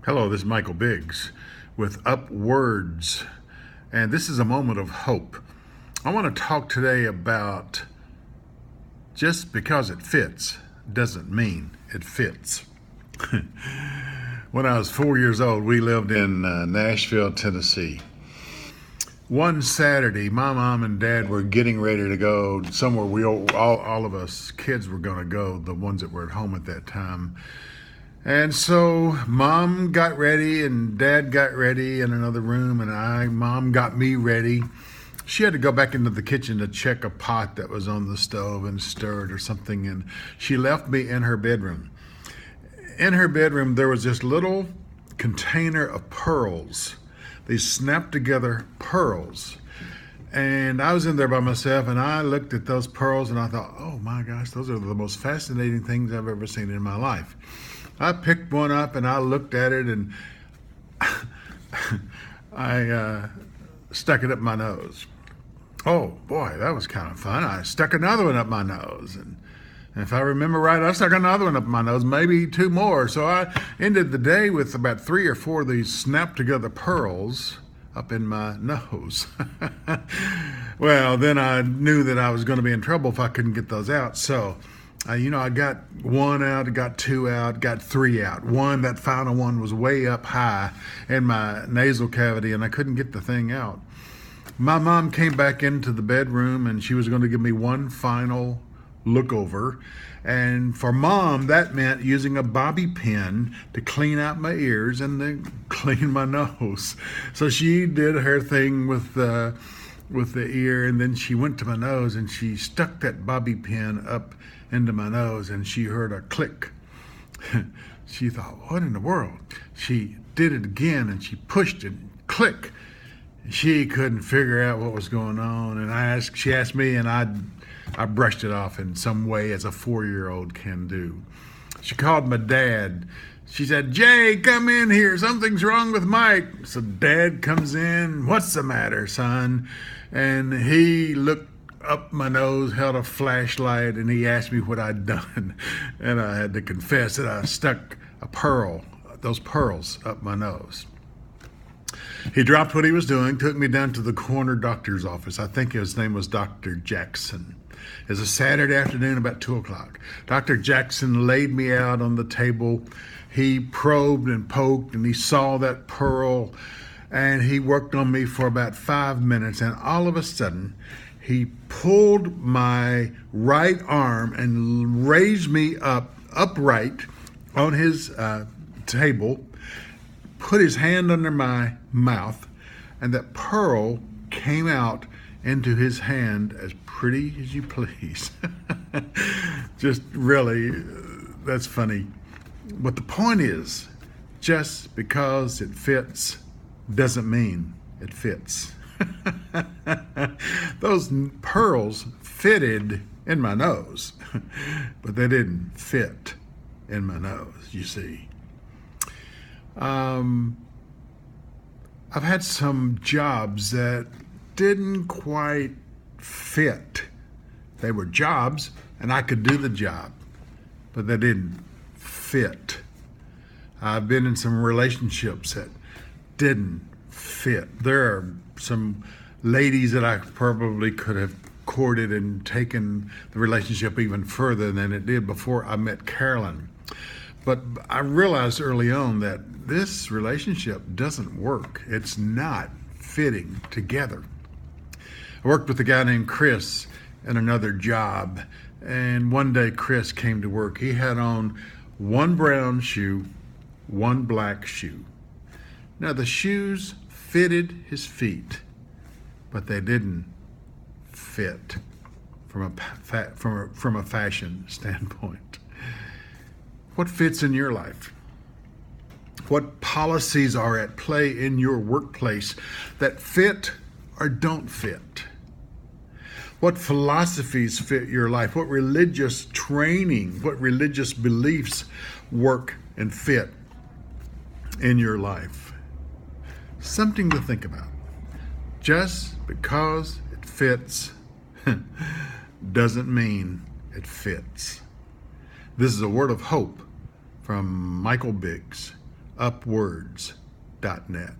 Hello, this is Michael Biggs with Upwords, and this is a moment of hope. I want to talk today about just because it fits doesn't mean it fits. When I was 4 years old, we lived in Nashville, Tennessee. One Saturday, my mom and dad were getting ready to go somewhere. All of us kids were going to go, the ones that were at home at that time. And so mom got ready and dad got ready in another room, and mom got me ready. She had to go back into the kitchen to check a pot that was on the stove and stir it or something, and she left me in her bedroom. In her bedroom, there was this little container of pearls, these snapped together pearls. And I was in there by myself, and I looked at those pearls and I thought, oh my gosh, those are the most fascinating things I've ever seen in my life. I picked one up and I looked at it, and I stuck it up my nose. Oh boy, that was kind of fun. I stuck another one up my nose, and if I remember right, I stuck another one up my nose, maybe two more. So I ended the day with about 3 or 4 of these snapped together pearls up in my nose. Well, then I knew that I was going to be in trouble if I couldn't get those out. So I got one out, got 2 out, got 3 out. That final one was way up high in my nasal cavity, and I couldn't get the thing out. My mom came back into the bedroom, and she was going to give me one final look over. And for mom, that meant using a bobby pin to clean out my ears and then clean my nose. So she did her thing with the ear, and then she went to my nose and she stuck that bobby pin up into my nose, and she heard a click. She thought, what in the world? She did it again, and she pushed it, click. She couldn't figure out what was going on, and she asked me, and I brushed it off in some way, as a 4-year-old can do. She called my dad. She said, Jay, come in here. Something's wrong with Mike. So dad comes in. What's the matter, son? And he looked up my nose, held a flashlight, and he asked me what I'd done. And I had to confess that I stuck those pearls up my nose. He dropped what he was doing, took me down to the corner doctor's office. I think his name was Dr. Jackson. It was a Saturday afternoon, about 2 o'clock. Dr. Jackson laid me out on the table. He probed and poked, and he saw that pearl, and he worked on me for about 5 minutes, and all of a sudden, he pulled my right arm and raised me upright on his table, put his hand under my mouth, and that pearl came out into his hand as pretty as you please. Just really, that's funny. But the point is, just because it fits doesn't mean it fits. Those pearls fitted in my nose, but they didn't fit in my nose, you see. I've had some jobs that didn't quite fit. They were jobs, and I could do the job, but they didn't fit. I've been in some relationships that didn't fit. There are some ladies that I probably could have courted and taken the relationship even further than it did before I met Carolyn. But I realized early on that this relationship doesn't work. It's not fitting together. I worked with a guy named Chris in another job, and one day Chris came to work. He had on one brown shoe, one black shoe. Now the shoes fitted his feet, but they didn't fit from a fashion standpoint. What fits in your life? What policies are at play in your workplace that fit or don't fit? What philosophies fit your life? What religious training, what religious beliefs work and fit in your life? Something to think about. Just because it fits doesn't mean it fits. This is a word of hope from Michael Biggs upwards.net.